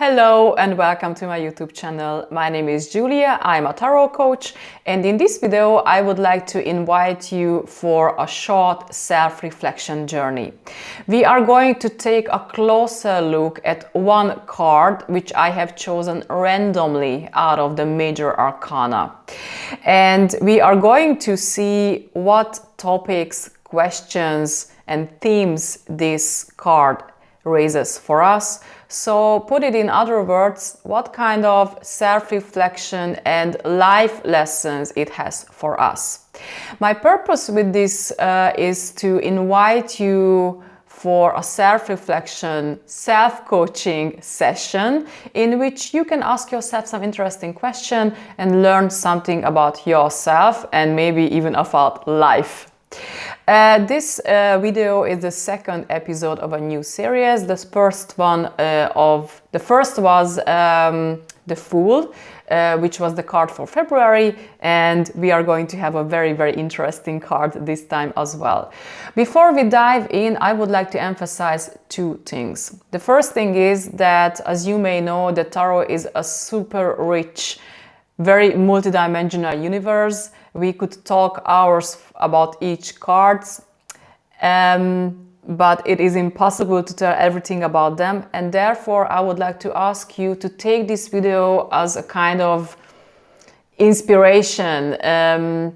Hello and welcome to my YouTube channel. My name is Julia, I'm a tarot coach, and in this video I would like to invite you for a short self-reflection journey. We are going to take a closer look at one card which I have chosen randomly out of the major arcana. And we are going to see what topics, questions and themes this card raises for us. So put it in other words, what kind of self-reflection and life lessons it has for us. My purpose with this is to invite you for a self-reflection, self-coaching session in which you can ask yourself some interesting questions and learn something about yourself and maybe even about life. This video is the second episode of a new series. The first was the Fool, which was the card for February, and we are going to have a very interesting card this time as well. Before we dive in, I would like to emphasize two things. The first thing is that, as you may know, the tarot is a super rich, very multidimensional universe. We could talk hours about each card, but it is impossible to tell everything about them, and therefore I would like to ask you to take this video as a kind of inspiration, and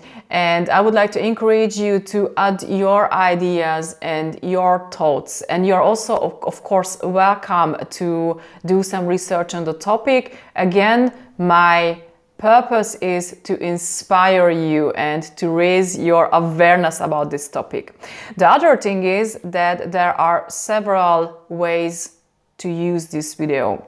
I would like to encourage you to add your ideas and your thoughts, and you're also of course welcome to do some research on the topic. Again, my purpose is to inspire you and to raise your awareness about this topic. The other thing is that there are several ways to use this video.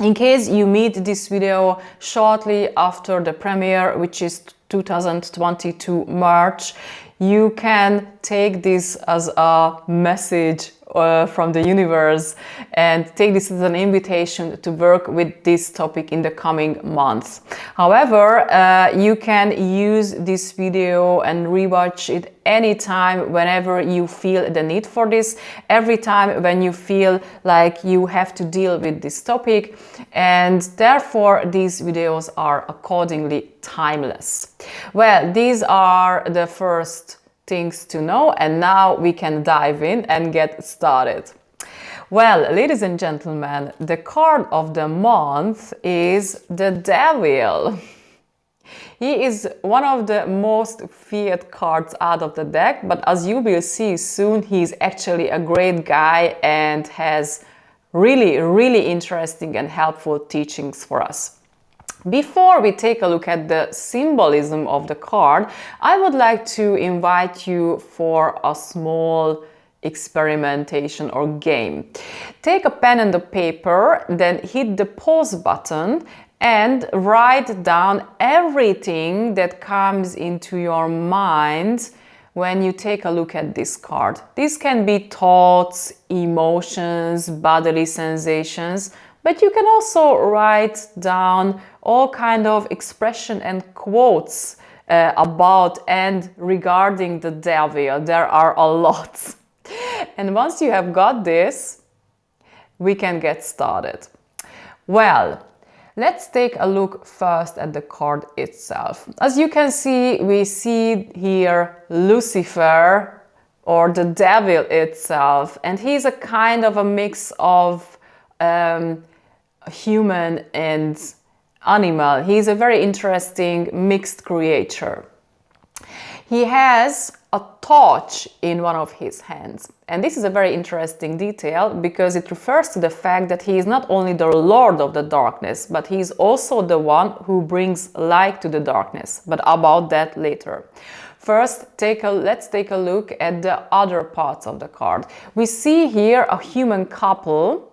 In case you meet this video shortly after the premiere, which is 2022 March, you can take this as a message from the universe and take this as an invitation to work with this topic in the coming months. However, you can use this video and rewatch it anytime, whenever you feel the need for this, every time when you feel like you have to deal with this topic, and therefore these videos are accordingly timeless. Well, these are the first things to know, and now we can dive in and get started. Well, ladies and gentlemen, the card of the month is the Devil. He is one of the most feared cards out of the deck, but as you will see soon, he's actually a great guy and has really interesting and helpful teachings for us. Before we take a look at the symbolism of the card, I would like to invite you for a small experimentation or game. Take a pen and a paper, then hit the pause button and write down everything that comes into your mind when you take a look at this card. These can be thoughts, emotions, bodily sensations, but you can also write down all kind of expression and quotes about and regarding the Devil. There are a lot. And once you have got this, we can get started. Well, let's take a look first at the card itself. As you can see, we see here Lucifer, or the Devil itself, and he's a kind of a mix of human and animal. He's a very interesting mixed creature. He has a torch in one of his hands, and this is a very interesting detail because it refers to the fact that he is not only the Lord of the darkness, but he is also the one who brings light to the darkness, but about that later. First, let's take a look at the other parts of the card. We see here a human couple.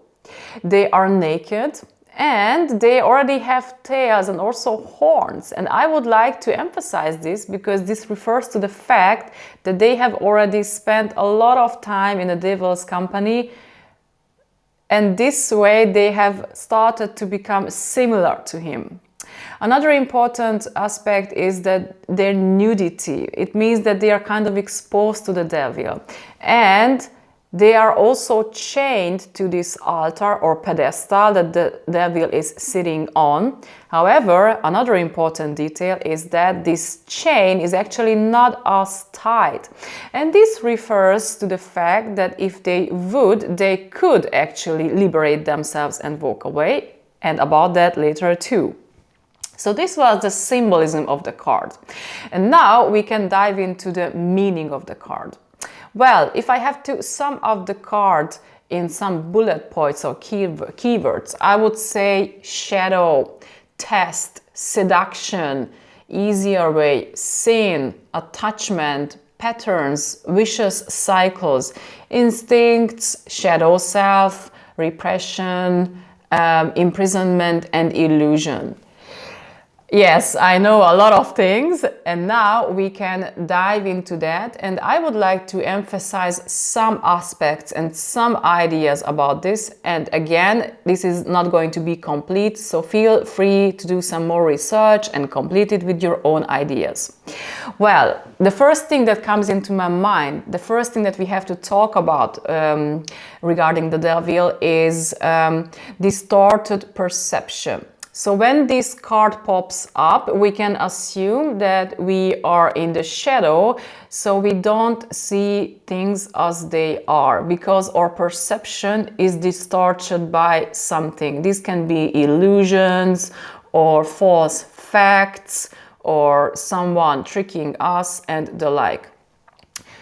They are naked and they already have tails and also horns, and I would like to emphasize this because this refers to the fact that they have already spent a lot of time in the Devil's company, and this way they have started to become similar to him. Another important aspect is that their nudity. It means that they are kind of exposed to the Devil, and They are also chained to this altar or pedestal that the devil is sitting on. However, another important detail is that this chain is actually not as tight. And this refers to the fact that if they would, they could actually liberate themselves and walk away. And about that later too. So this was the symbolism of the card. And now we can dive into the meaning of the card. Well, if I have to sum up the card in some bullet points or keywords, I would say shadow, test, seduction, easier way, sin, attachment, patterns, vicious cycles, instincts, shadow self, repression, imprisonment, and illusion. Yes, I know a lot of things, and now we can dive into that. And I would like to emphasize some aspects and some ideas about this. And again, this is not going to be complete, so feel free to do some more research and complete it with your own ideas. Well, the first thing that comes into my mind, the first thing that we have to talk about regarding the devil is distorted perception. So when this card pops up, we can assume that we are in the shadow, so we don't see things as they are, because our perception is distorted by something. This can be illusions or false facts or someone tricking us and the like.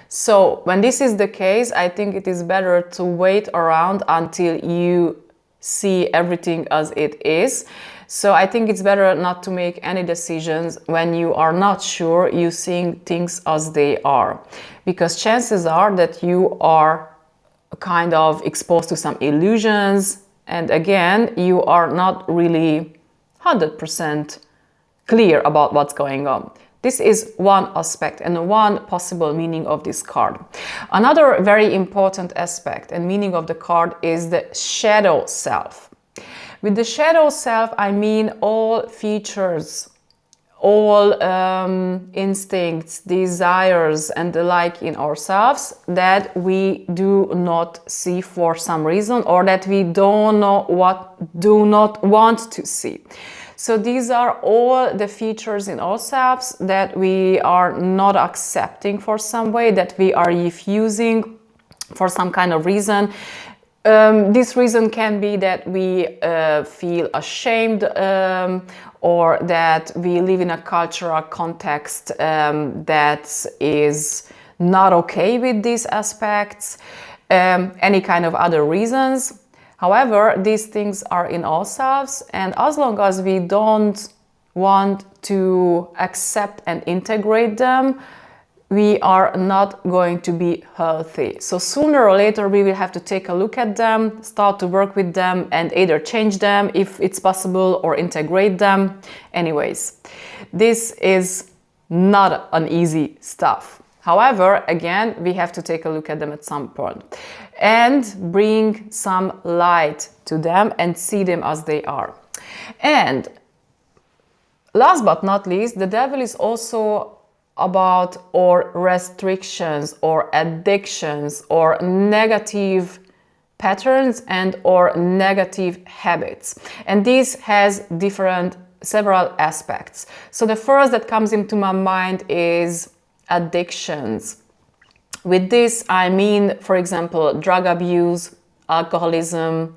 So when this is the case, I think it is better to wait around until you see everything as it is. So I think it's better not to make any decisions when you are not sure you seeing things as they are, because chances are that you are kind of exposed to some illusions, and again, you are not really 100% clear about what's going on. This is one aspect and one possible meaning of this card. Another very important aspect and meaning of the card is the shadow self. With the shadow self, I mean all features, all instincts, desires, and the like in ourselves that we do not see for some reason, or that we do not want to see. So these are all the features in ourselves that we are not accepting for some way, that we are refusing for some kind of reason. This reason can be that we feel ashamed or that we live in a cultural context that is not okay with these aspects, any kind of other reasons. However, these things are in ourselves, and as long as we don't want to accept and integrate them, we are not going to be healthy. So sooner or later we will have to take a look at them, start to work with them, and either change them if it's possible or integrate them. Anyways, this is not an easy stuff. However, again, we have to take a look at them at some point and bring some light to them and see them as they are. And last but not least, the devil is also about our restrictions or addictions or negative patterns and or negative habits. And this has several aspects. So the first that comes into my mind is addictions. With this, I mean, for example, drug abuse, alcoholism,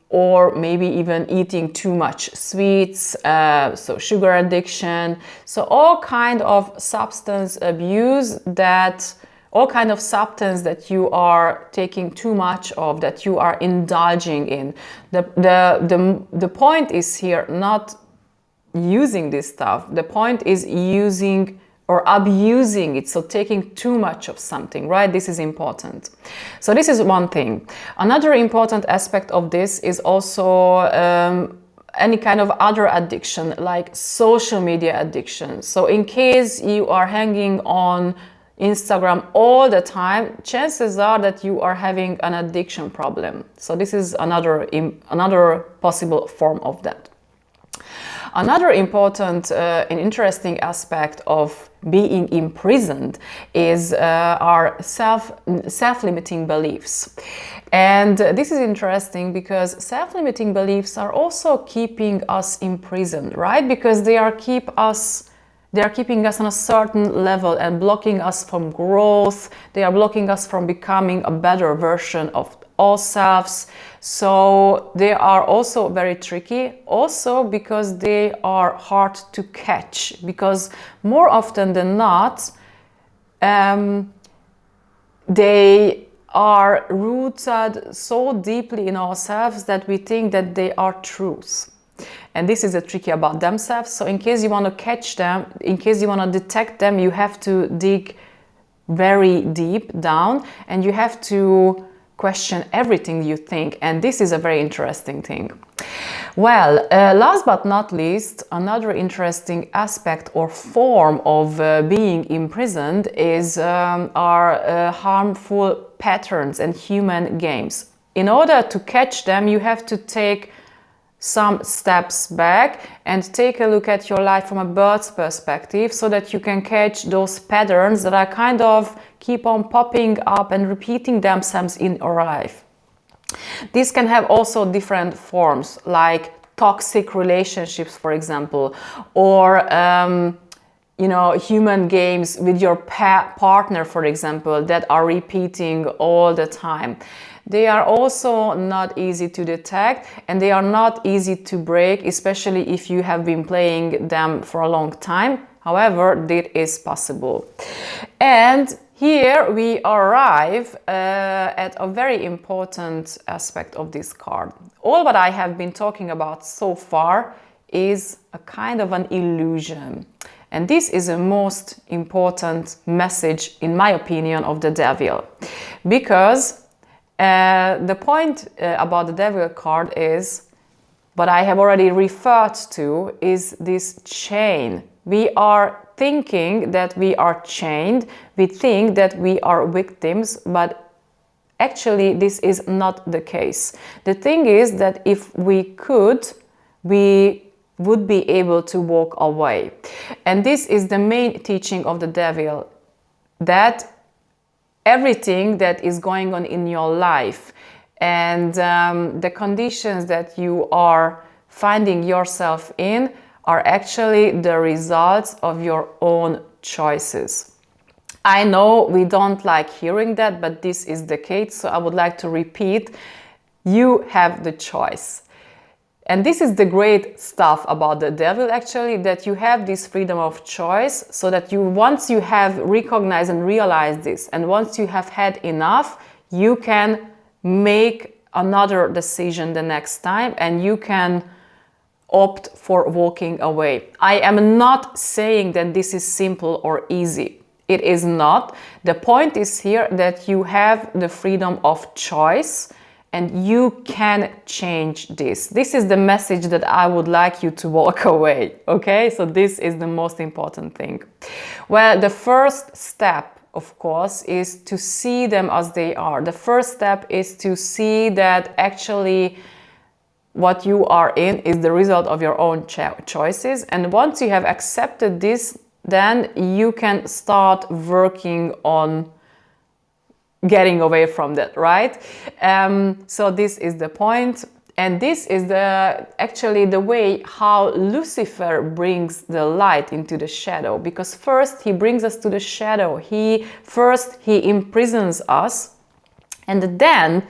or maybe even eating too much sweets, so sugar addiction. So all kind of substance abuse, all kind of substance that you are taking too much of, that you are indulging in. The point is here not using this stuff. The point is using or abusing it, so taking too much of something, right? This is important. So this is one thing. Another important aspect of this is also any kind of other addiction, like social media addiction. So in case you are hanging on Instagram all the time, chances are that you are having an addiction problem. So this is another possible form of that. Another important and interesting aspect of being imprisoned is our self-limiting beliefs. And this is interesting because self-limiting beliefs are also keeping us imprisoned, right? Because they are keeping us on a certain level and blocking us from growth. They are blocking us from becoming a better version of ourselves. So they are also very tricky, also because they are hard to catch, because more often than not, they are rooted so deeply in ourselves that we think that they are truths. And this is the tricky about themselves. So in case you want to catch them, in case you want to detect them, you have to dig very deep down and you have to question everything you think. And this is a very interesting thing. Well, last but not least, another interesting aspect or form of being imprisoned is our harmful patterns and human games. In order to catch them, you have to take some steps back and take a look at your life from a bird's perspective so that you can catch those patterns that are kind of keep on popping up and repeating themselves in your life. This can have also different forms, like toxic relationships, for example, or human games with your partner, for example, that are repeating all the time. They are also not easy to detect and they are not easy to break, especially if you have been playing them for a long time. However, it is possible. And here we arrive at a very important aspect of this card. All what I have been talking about so far is a kind of an illusion. And this is the most important message, in my opinion, of the devil. Because the point about the devil card is, what I have already referred to, is this chain. We are thinking that we are chained. We think that we are victims, but actually this is not the case. The thing is that if we could, we would be able to walk away. And this is the main teaching of the devil, that everything that is going on in your life and the conditions that you are finding yourself in are actually the results of your own choices. I know we don't like hearing that, but this is the case, so I would like to repeat, you have the choice. And this is the great stuff about the devil, actually, that you have this freedom of choice, so that once you have recognized and realized this, and once you have had enough, you can make another decision the next time and you can opt for walking away. I am not saying that this is simple or easy. It is not. The point is here that you have the freedom of choice and you can change this. This is the message that I would like you to walk away, okay? So this is the most important thing. Well, the first step, of course, is to see them as they are. The first step is to see that actually what you are in is the result of your own choices. And once you have accepted this, then you can start working on getting away from that, right? So this is the point. And this is actually the way how Lucifer brings the light into the shadow. Because first he brings us to the shadow. First he imprisons us, and then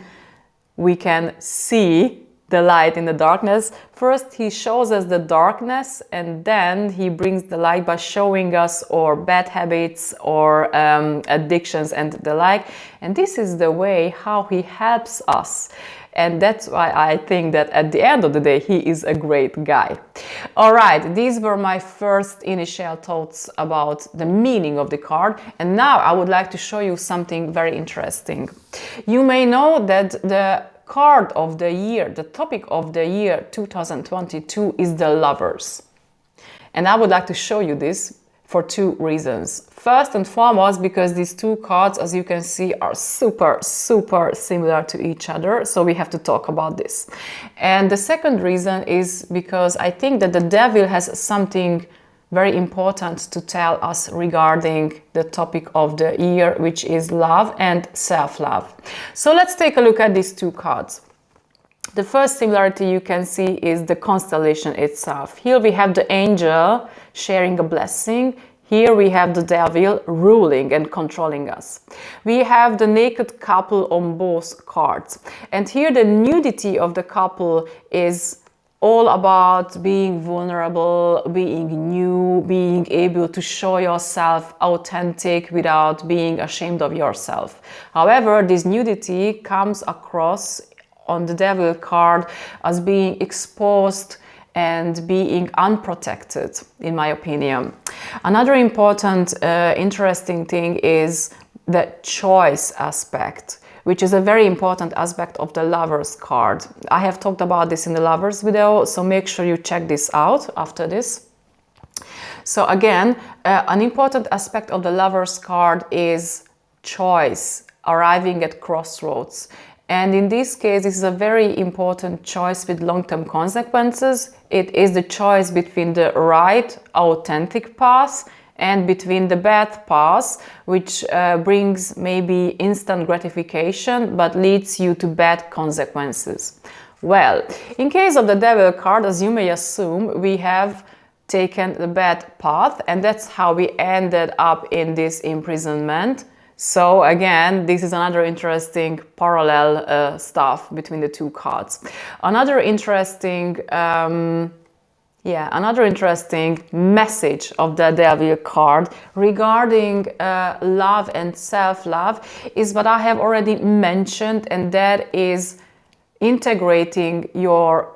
we can see the light in the darkness. First he shows us the darkness, and then he brings the light by showing us our bad habits or addictions and the like. And this is the way how he helps us. And that's why I think that at the end of the day, he is a great guy. All right, these were my first initial thoughts about the meaning of the card. And now I would like to show you something very interesting. You may know that the card of the year, the topic of the year 2022 is the Lovers. And I would like to show you this for two reasons. First and foremost, because these two cards, as you can see, are super similar to each other. So we have to talk about this. And the second reason is because I think that the devil has something very important to tell us regarding the topic of the year, which is love and self-love. So let's take a look at these two cards. The first similarity you can see is the constellation itself. Here we have the angel sharing a blessing. Here we have the devil ruling and controlling us. We have the naked couple on both cards. And here the nudity of the couple is all about being vulnerable, being new, being able to show yourself authentic without being ashamed of yourself. However, this nudity comes across on the devil card as being exposed and being unprotected, in my opinion. Another important, interesting thing is the choice aspect, which is a very important aspect of the Lovers card. I have talked about this in the Lovers video, so make sure you check this out after this. So again, an important aspect of the Lovers card is choice, arriving at crossroads. And in this case, this is a very important choice with long-term consequences. It is the choice between the right, authentic path and between the bad path, which brings maybe instant gratification, but leads you to bad consequences. Well, in case of the devil card, as you may assume, we have taken the bad path, and that's how we ended up in this imprisonment. So again, this is another interesting parallel stuff between the two cards. Another interesting message of the devil card regarding love and self-love is what I have already mentioned, and that is integrating your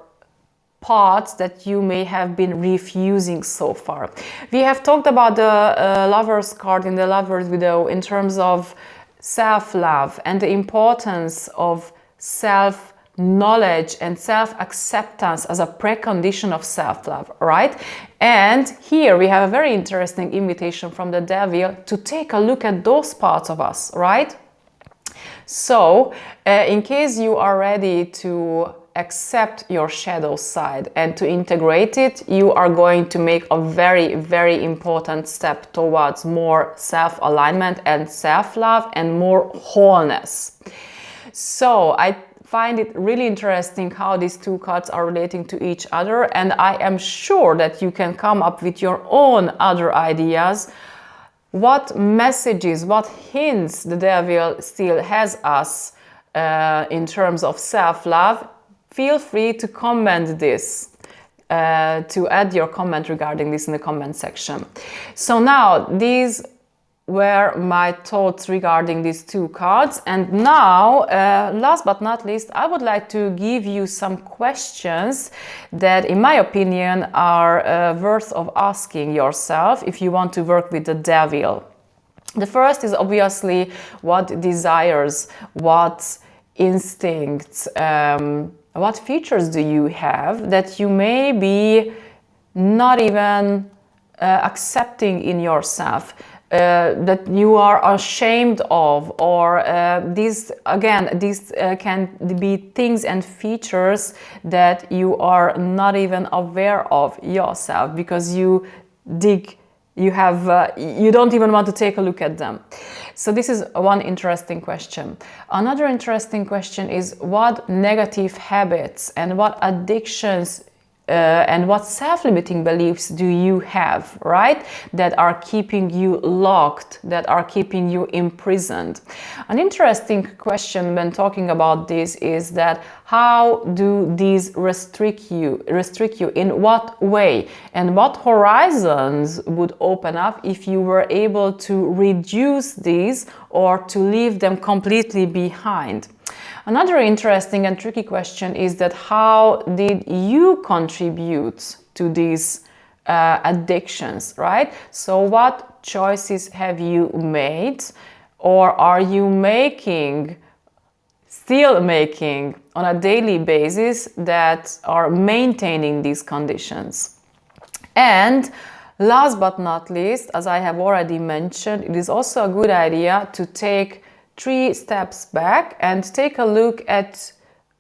parts that you may have been refusing so far. We have talked about the Lovers card in the Lovers video in terms of self-love and the importance of self-knowledge and self-acceptance as a precondition of self-love, right? And here we have a very interesting invitation from the devil to take a look at those parts of us, right? So, in case you are ready to accept your shadow side and to integrate it, you are going to make a very, very important step towards more self-alignment and self-love and more wholeness. So I find it really interesting how these two cards are relating to each other, and I am sure that you can come up with your own other ideas. What messages, what hints the devil still has us in terms of self-love? Feel free to comment this, to add your comment regarding this in the comment section. So now, these were my thoughts regarding these two cards. And now, last but not least, I would like to give you some questions that, in my opinion, are worth of asking yourself if you want to work with the devil. The first is obviously what desires, what instincts, what features do you have that you may be not even accepting in yourself, that you are ashamed of, or these can be things and features that you are not even aware of yourself because you don't even want to take a look at them. So this is one interesting question. Another interesting question is what negative habits and what addictions and what self-limiting beliefs do you have, right? That are keeping you locked, that are keeping you imprisoned. An interesting question when talking about this is that how do these restrict you? In what way? And what horizons would open up if you were able to reduce these or to leave them completely behind? Another interesting and tricky question is that how did you contribute to these addictions, right? So what choices have you made, or are you still making on a daily basis that are maintaining these conditions? And last but not least, as I have already mentioned, it is also a good idea to take 3 steps back and take a look at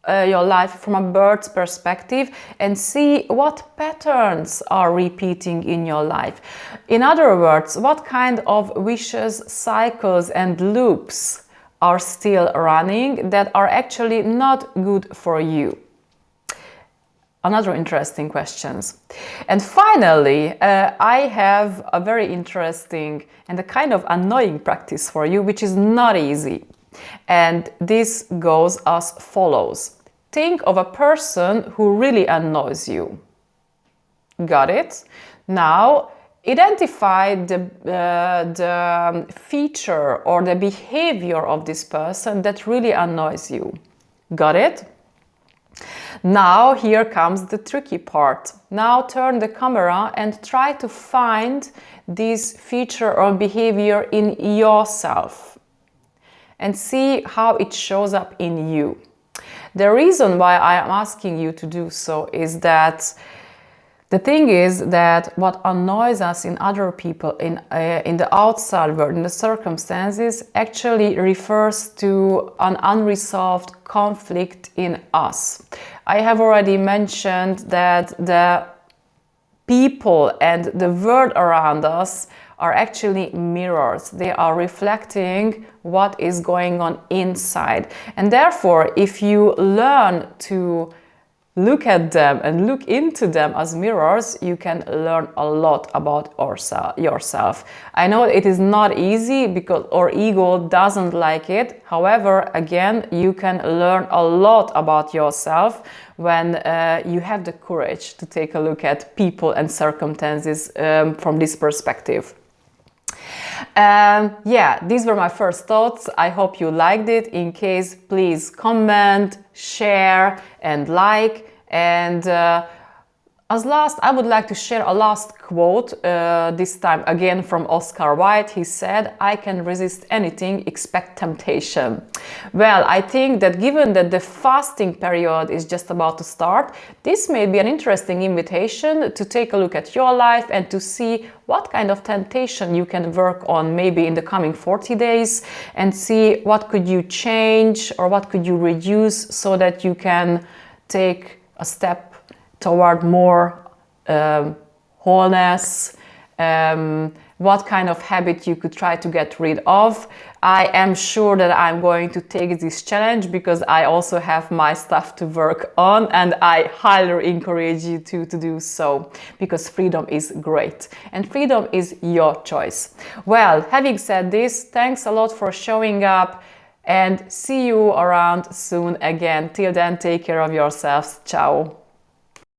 your life from a bird's perspective and see what patterns are repeating in your life. In other words, what kind of vicious cycles and loops are still running that are actually not good for you. Another interesting questions. And finally, I have a very interesting and a kind of annoying practice for you, which is not easy. And this goes as follows. Think of a person who really annoys you. Got it? Now, identify the feature or the behavior of this person that really annoys you. Got it? Now here comes the tricky part. Now turn the camera and try to find this feature or behavior in yourself and see how it shows up in you. The reason why I am asking you to do so is that the thing is that what annoys us in other people, in the outside world, in the circumstances, actually refers to an unresolved conflict in us. I have already mentioned that the people and the world around us are actually mirrors. They are reflecting what is going on inside. And therefore, if you learn to look at them and look into them as mirrors, you can learn a lot about yourself. I know it is not easy because our ego doesn't like it. However, again, you can learn a lot about yourself when you have the courage to take a look at people and circumstances from this perspective. Yeah, these were my first thoughts. I hope you liked it. In case, please comment, share and like. And as last, I would like to share a last quote, this time again from Oscar Wilde. He said, "I can resist anything except temptation." Well, I think that given that the fasting period is just about to start, this may be an interesting invitation to take a look at your life and to see what kind of temptation you can work on maybe in the coming 40 days and see what could you change or what could you reduce so that you can take a step toward more wholeness, what kind of habit you could try to get rid of. I am sure that I'm going to take this challenge because I also have my stuff to work on, and I highly encourage you to do so because freedom is great and freedom is your choice. Well, having said this, thanks a lot for showing up and see you around soon again. Till then, take care of yourselves. Ciao.